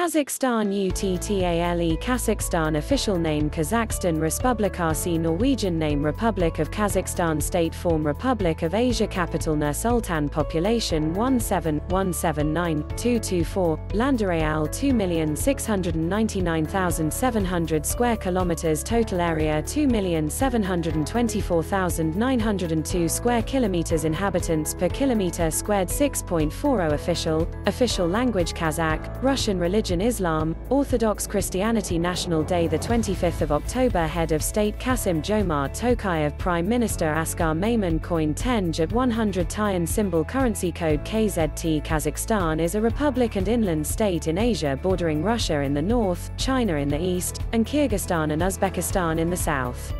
Kazakhstan UTTALE Kazakhstan official name Kazakhstan Respublikasi Norwegian name Republic of Kazakhstan State form Republic of Asia Capital Nur-Sultan population 17,179,224 Landareal 2,699,700 square kilometers Total area 2,724,902 square kilometers Inhabitants per kilometer squared 6.40 Official language Kazakh Russian Religion Islam, Orthodox Christianity National Day 25 October Head of State Kassym-Jomart Tokayev Prime Minister Askar Maimon Coin 10 at 100 Tyan Symbol Currency Code KZT Kazakhstan is a republic and inland state in Asia bordering Russia in the north, China in the east, and Kyrgyzstan and Uzbekistan in the south.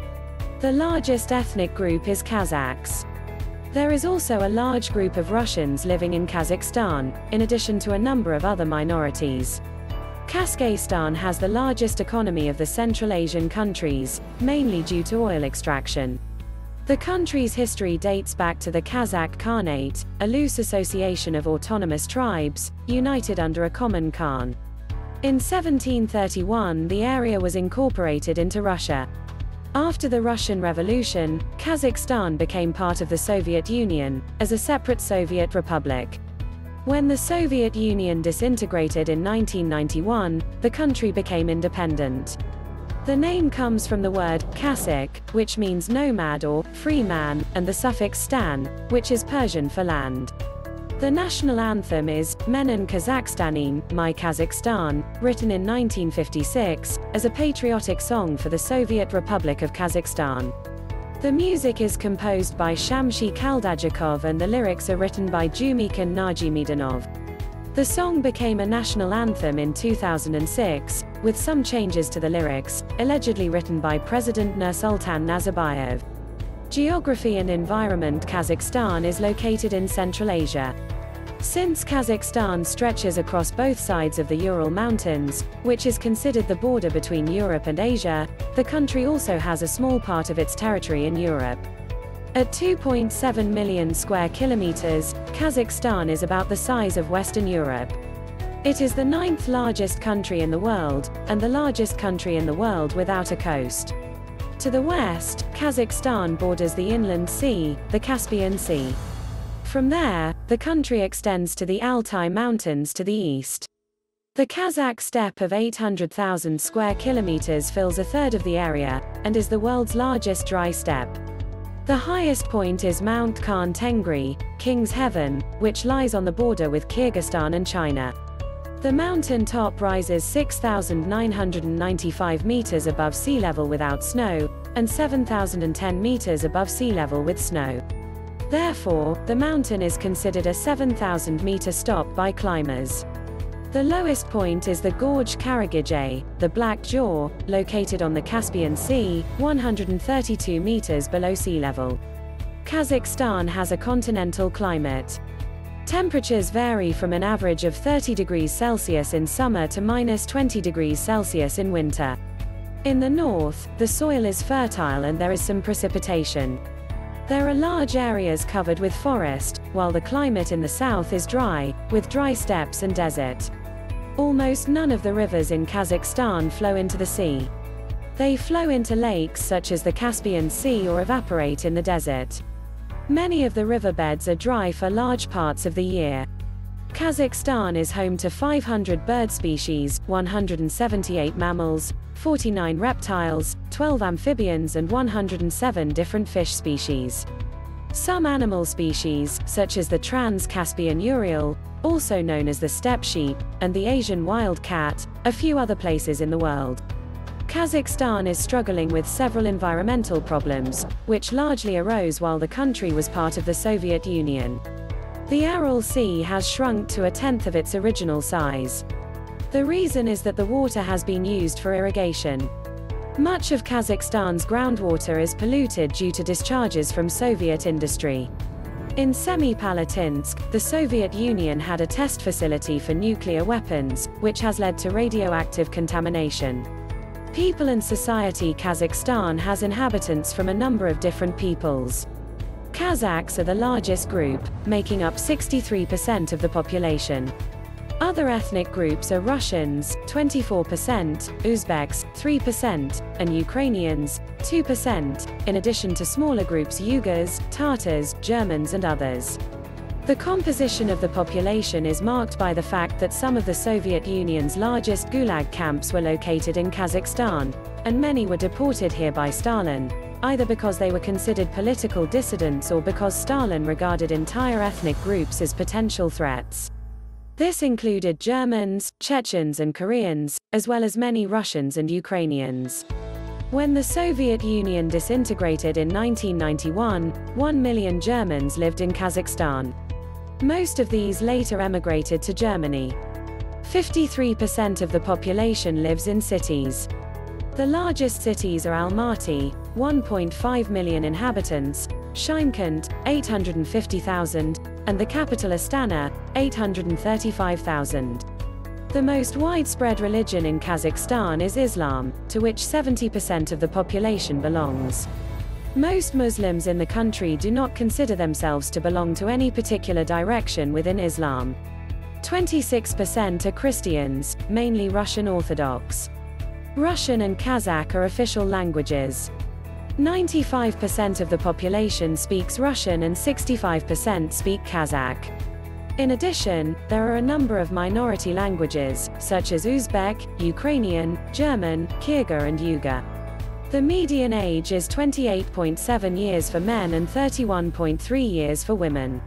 The largest ethnic group is Kazakhs. There is also a large group of Russians living in Kazakhstan, in addition to a number of other minorities. Kazakhstan has the largest economy of the Central Asian countries, mainly due to oil extraction. The country's history dates back to the Kazakh Khanate, a loose association of autonomous tribes, united under a common Khan. In 1731 the area was incorporated into Russia. After the Russian Revolution, Kazakhstan became part of the Soviet Union, as a separate Soviet republic. When the Soviet Union disintegrated in 1991, the country became independent. The name comes from the word Kazakh, which means nomad or free man, and the suffix stan, which is Persian for land. The national anthem is Menin Kazakhstanin, My Kazakhstan, written in 1956, as a patriotic song for the Soviet Republic of Kazakhstan. The music is composed by Shamshi Kaldajakov and the lyrics are written by Jumikhin Najimidinov. The song became a national anthem in 2006, with some changes to the lyrics, allegedly written by President Nur-Sultan Nazarbayev. Geography and environment Kazakhstan is located in Central Asia. Since Kazakhstan stretches across both sides of the Ural Mountains, which is considered the border between Europe and Asia, the country also has a small part of its territory in Europe. At 2.7 million square kilometers, Kazakhstan is about the size of Western Europe. It is the 9th largest country in the world, and the largest country in the world without a coast. To the west, Kazakhstan borders the Inland Sea, the Caspian Sea. From there, the country extends to the Altai Mountains to the east. The Kazakh steppe of 800,000 square kilometers fills a third of the area, and is the world's largest dry steppe. The highest point is Mount Khan Tengri, King's Heaven, which lies on the border with Kyrgyzstan and China. The mountain top rises 6,995 meters above sea level without snow, and 7,010 meters above sea level with snow. Therefore, the mountain is considered a 7,000-meter stop by climbers. The lowest point is the Gorge Karagidje, the Black Jaw, located on the Caspian Sea, 132 meters below sea level. Kazakhstan has a continental climate. Temperatures vary from an average of 30 degrees Celsius in summer to -20 degrees Celsius in winter. In the north, the soil is fertile and there is some precipitation. There are large areas covered with forest, while the climate in the south is dry, with dry steppes and desert. Almost none of the rivers in Kazakhstan flow into the sea. They flow into lakes such as the Caspian Sea or evaporate in the desert. Many of the riverbeds are dry for large parts of the year. Kazakhstan is home to 500 bird species, 178 mammals, 49 reptiles, 12 amphibians and 107 different fish species. Some animal species, such as the Trans-Caspian Ural, also known as the steppe sheep, and the Asian wild cat, a few other places in the world. Kazakhstan is struggling with several environmental problems, which largely arose while the country was part of the Soviet Union. The Aral Sea has shrunk to 1/10 of its original size. The reason is that the water has been used for irrigation. Much of Kazakhstan's groundwater is polluted due to discharges from Soviet industry. In Semipalatinsk, the Soviet Union had a test facility for nuclear weapons, which has led to radioactive contamination. People and society Kazakhstan has inhabitants from a number of different peoples. Kazakhs are the largest group, making up 63% of the population. Other ethnic groups are Russians, 24%, Uzbeks, 3%, and Ukrainians, 2%, in addition to smaller groups Uyghurs, Tatars, Germans and others. The composition of the population is marked by the fact that some of the Soviet Union's largest Gulag camps were located in Kazakhstan, and many were deported here by Stalin, either because they were considered political dissidents or because Stalin regarded entire ethnic groups as potential threats. This included Germans, Chechens and Koreans, as well as many Russians and Ukrainians. When the Soviet Union disintegrated in 1991, 1 million Germans lived in Kazakhstan. Most of these later emigrated to Germany. 53% of the population lives in cities. The largest cities are Almaty, 1.5 million inhabitants, Shymkent, 850,000, and the capital Astana, 835,000. The most widespread religion in Kazakhstan is Islam, to which 70% of the population belongs. Most Muslims in the country do not consider themselves to belong to any particular direction within Islam. 26% are Christians, mainly Russian Orthodox. Russian and Kazakh are official languages. 95% of the population speaks Russian and 65% speak Kazakh. In addition, there are a number of minority languages, such as Uzbek, Ukrainian, German, Kyrgyz and Uyghur. The median age is 28.7 years for men and 31.3 years for women.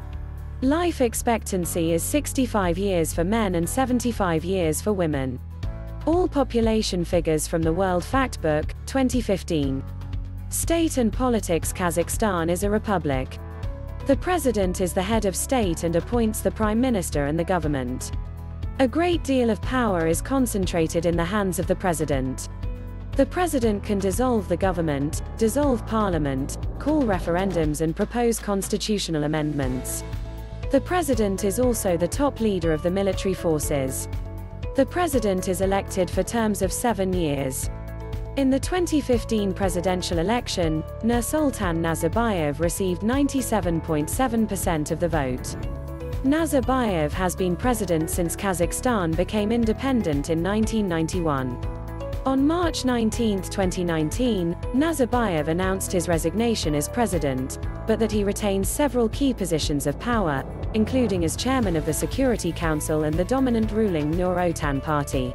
Life expectancy is 65 years for men and 75 years for women. All population figures from the World Factbook, 2015. State and politics. Kazakhstan is a republic. The president is the head of state and appoints the prime minister and the government. A great deal of power is concentrated in the hands of the president. The president can dissolve the government, dissolve parliament, call referendums and propose constitutional amendments. The president is also the top leader of the military forces. The president is elected for terms of 7 years. In the 2015 presidential election, Nursultan Nazarbayev received 97.7% of the vote. Nazarbayev has been president since Kazakhstan became independent in 1991. On March 19, 2019, Nazarbayev announced his resignation as president, but that he retains several key positions of power, including as chairman of the Security Council and the dominant ruling Nur-Otan party.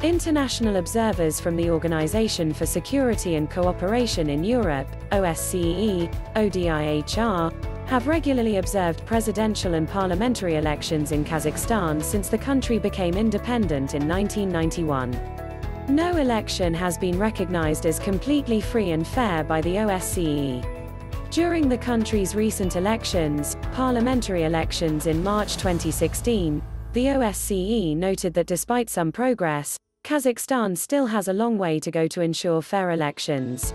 International observers from the Organization for Security and Cooperation in Europe, OSCE, ODIHR, have regularly observed presidential and parliamentary elections in Kazakhstan since the country became independent in 1991. No election has been recognized as completely free and fair by the OSCE. During the country's recent elections, parliamentary elections in March 2016, the OSCE noted that despite some progress, Kazakhstan still has a long way to go to ensure fair elections.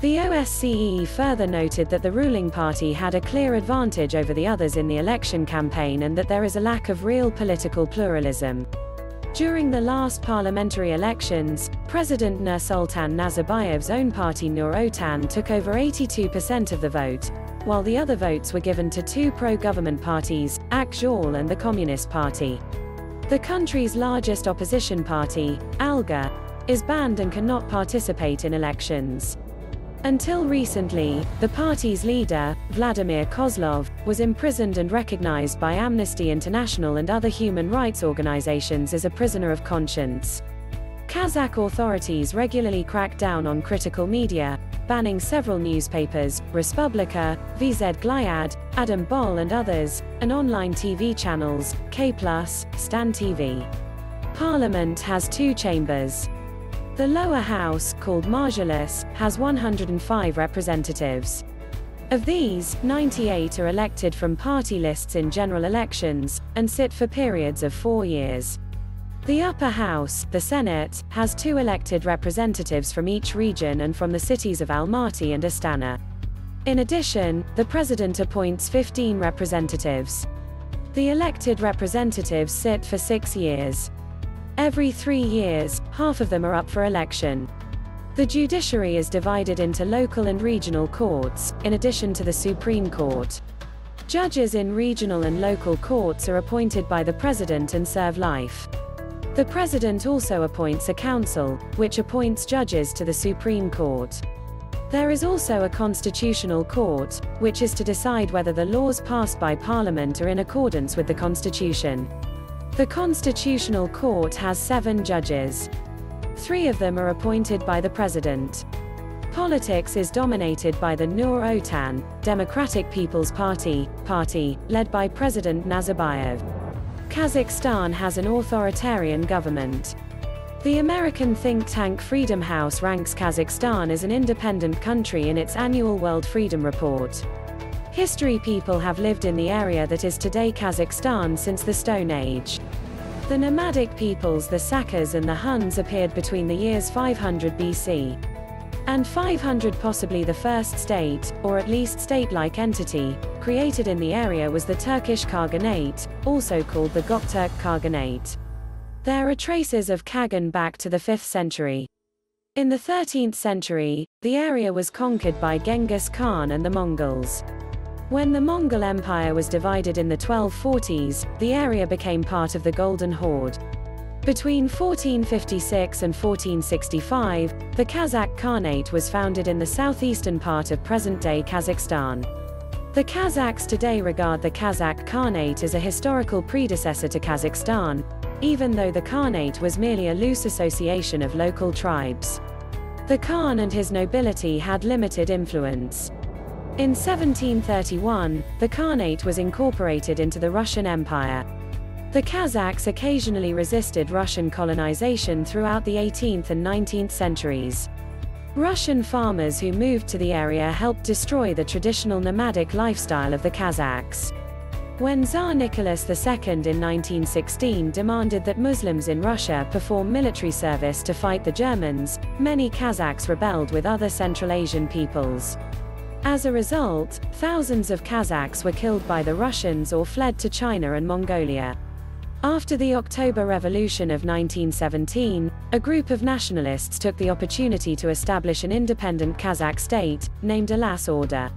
The OSCE further noted that the ruling party had a clear advantage over the others in the election campaign and that there is a lack of real political pluralism. During the last parliamentary elections, President Nursultan Nazarbayev's own party Nur-Otan took over 82% of the vote, while the other votes were given to two pro-government parties, Akjol and the Communist Party. The country's largest opposition party, ALGA, is banned and cannot participate in elections. Until recently, the party's leader, Vladimir Kozlov, was imprisoned and recognized by Amnesty International and other human rights organizations as a prisoner of conscience. Kazakh authorities regularly crack down on critical media, banning several newspapers, Respublika, VZ Glyad, Adam Bol and others, and online TV channels, K+, Stan TV. Parliament has two chambers. The lower house, called Majlis, has 105 representatives. Of these, 98 are elected from party lists in general elections, and sit for periods of 4 years. The upper house, the Senate, has 2 elected representatives from each region and from the cities of Almaty and Astana. In addition, the president appoints 15 representatives. The elected representatives sit for 6 years. Every 3 years, half of them are up for election. The judiciary is divided into local and regional courts, in addition to the Supreme Court. Judges in regional and local courts are appointed by the president and serve life. The president also appoints a council, which appoints judges to the Supreme Court. There is also a constitutional court, which is to decide whether the laws passed by Parliament are in accordance with the Constitution. The Constitutional Court has 7 judges. 3 of them are appointed by the president. Politics is dominated by the Nur-Otan, Democratic People's Party, led by President Nazarbayev. Kazakhstan has an authoritarian government. The American think tank Freedom House ranks Kazakhstan as an independent country in its annual World Freedom Report. History: people have lived in the area that is today Kazakhstan since the Stone Age. The nomadic peoples, the Sakas and the Huns, appeared between the years 500 BC and 500. Possibly the first state, or at least state-like entity, created in the area was the Turkish Khaganate, also called the Gokturk Khaganate. There are traces of Kagan back to the 5th century. In the 13th century, the area was conquered by Genghis Khan and the Mongols. When the Mongol Empire was divided in the 1240s, the area became part of the Golden Horde. Between 1456 and 1465, the Kazakh Khanate was founded in the southeastern part of present-day Kazakhstan. The Kazakhs today regard the Kazakh Khanate as a historical predecessor to Kazakhstan, even though the Khanate was merely a loose association of local tribes. The Khan and his nobility had limited influence. In 1731, the Khanate was incorporated into the Russian Empire. The Kazakhs occasionally resisted Russian colonization throughout the 18th and 19th centuries. Russian farmers who moved to the area helped destroy the traditional nomadic lifestyle of the Kazakhs. When Tsar Nicholas II in 1916 demanded that Muslims in Russia perform military service to fight the Germans, many Kazakhs rebelled with other Central Asian peoples. As a result, thousands of Kazakhs were killed by the Russians or fled to China and Mongolia. After the October Revolution of 1917, a group of nationalists took the opportunity to establish an independent Kazakh state, named Alas Order.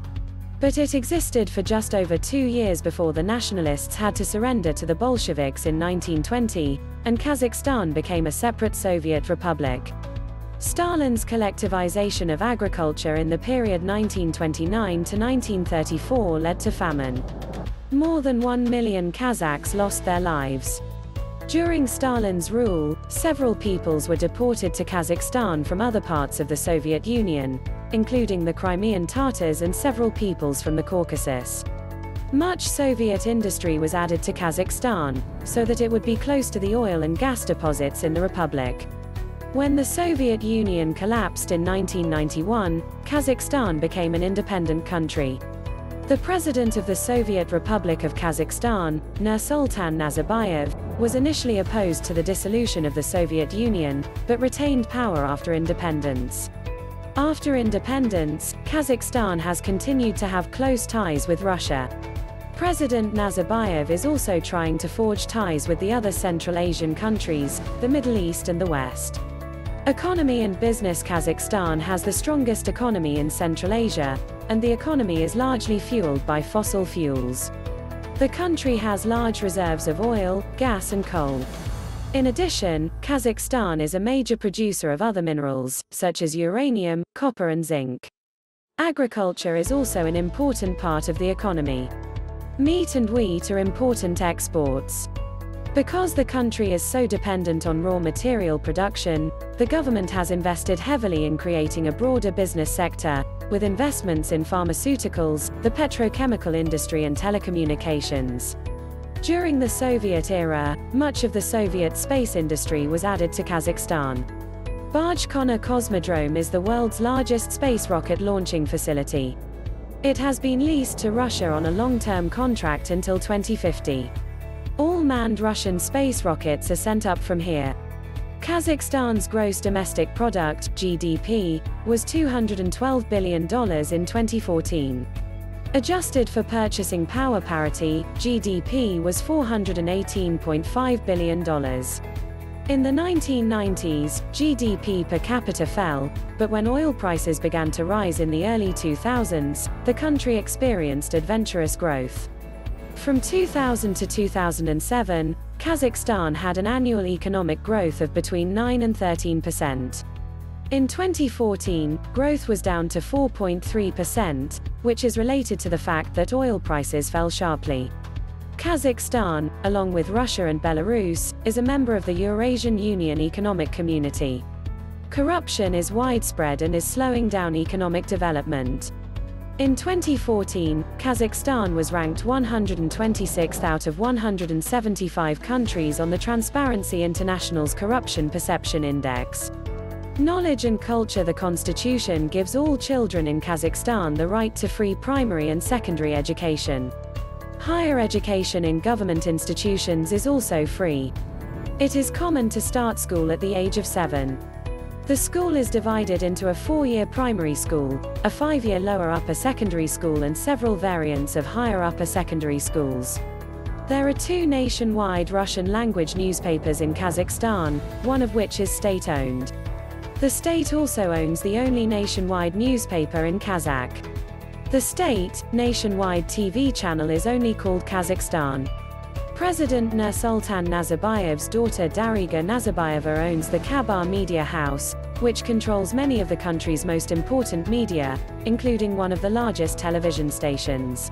But it existed for just over 2 years before the nationalists had to surrender to the Bolsheviks in 1920, and Kazakhstan became a separate Soviet republic. Stalin's collectivization of agriculture in the period 1929 to 1934 led to famine. More than 1 million Kazakhs lost their lives. During Stalin's rule, several peoples were deported to Kazakhstan from other parts of the Soviet Union, including the Crimean Tatars and several peoples from the Caucasus. Much Soviet industry was added to Kazakhstan, so that it would be close to the oil and gas deposits in the republic. When the Soviet Union collapsed in 1991, Kazakhstan became an independent country. The president of the Soviet Republic of Kazakhstan, Nursultan Nazarbayev, was initially opposed to the dissolution of the Soviet Union, but retained power after independence. After independence, Kazakhstan has continued to have close ties with Russia. President Nazarbayev is also trying to forge ties with the other Central Asian countries, the Middle East and the West. Economy and business: Kazakhstan has the strongest economy in Central Asia, and the economy is largely fueled by fossil fuels. The country has large reserves of oil, gas and coal. In addition, Kazakhstan is a major producer of other minerals, such as uranium, copper and zinc. Agriculture is also an important part of the economy. Meat and wheat are important exports. Because the country is so dependent on raw material production, the government has invested heavily in creating a broader business sector, with investments in pharmaceuticals, the petrochemical industry and telecommunications. During the Soviet era, much of the Soviet space industry was added to Kazakhstan. Bajkonur Cosmodrome is the world's largest space rocket launching facility. It has been leased to Russia on a long-term contract until 2050. All manned Russian space rockets are sent up from here. Kazakhstan's gross domestic product, GDP, was $212 billion in 2014. Adjusted for purchasing power parity, GDP was $418.5 billion. In the 1990s, GDP per capita fell, but when oil prices began to rise in the early 2000s, the country experienced adventurous growth. From 2000 to 2007, Kazakhstan had an annual economic growth of between 9 and 13%. In 2014, growth was down to 4.3%, which is related to the fact that oil prices fell sharply. Kazakhstan, along with Russia and Belarus, is a member of the Eurasian Union Economic Community. Corruption is widespread and is slowing down economic development. In 2014, Kazakhstan was ranked 126th out of 175 countries on the Transparency International's Corruption Perception Index. Knowledge and culture. The constitution gives all children in Kazakhstan the right to free primary and secondary education. Higher education in government institutions is also free. It is common to start school at the age of 7. The school is divided into a 4-year primary school, a 5-year lower upper secondary school and several variants of higher upper secondary schools. There are 2 nationwide Russian-language newspapers in Kazakhstan, one of which is state-owned. The state also owns the only nationwide newspaper in Kazakh. The state, nationwide TV channel is only called Kazakhstan. President Nursultan Nazarbayev's daughter Dariga Nazarbayeva owns the Kabar Media House, which controls many of the country's most important media, including one of the largest television stations.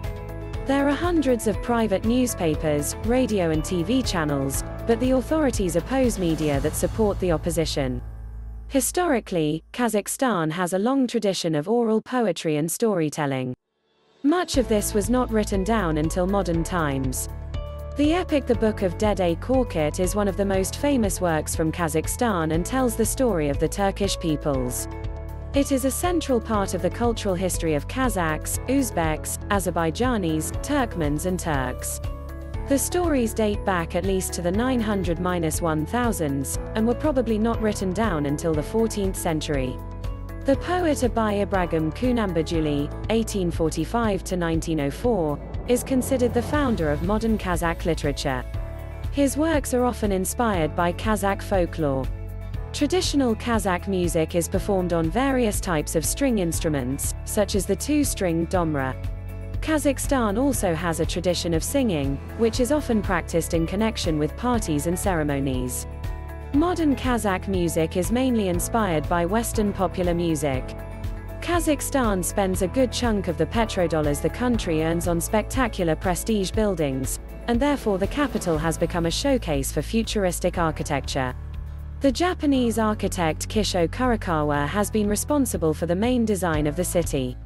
There are hundreds of private newspapers, radio and TV channels, but the authorities oppose media that support the opposition. Historically, Kazakhstan has a long tradition of oral poetry and storytelling. Much of this was not written down until modern times. The epic The Book of Dede Korkut is one of the most famous works from Kazakhstan and tells the story of the Turkish peoples. It is a central part of the cultural history of Kazakhs, Uzbeks, Azerbaijanis, Turkmens and Turks. The stories date back at least to the 900–1000s, and were probably not written down until the 14th century. The poet Abay Ibrahim Kunambajuli, 1845–1904, is considered the founder of modern Kazakh literature. His works are often inspired by Kazakh folklore. Traditional Kazakh music is performed on various types of string instruments, such as the 2-string domra. Kazakhstan also has a tradition of singing, which is often practiced in connection with parties and ceremonies. Modern Kazakh music is mainly inspired by Western popular music. Kazakhstan spends a good chunk of the petrodollars the country earns on spectacular prestige buildings, and therefore the capital has become a showcase for futuristic architecture. The Japanese architect Kisho Kurokawa has been responsible for the main design of the city.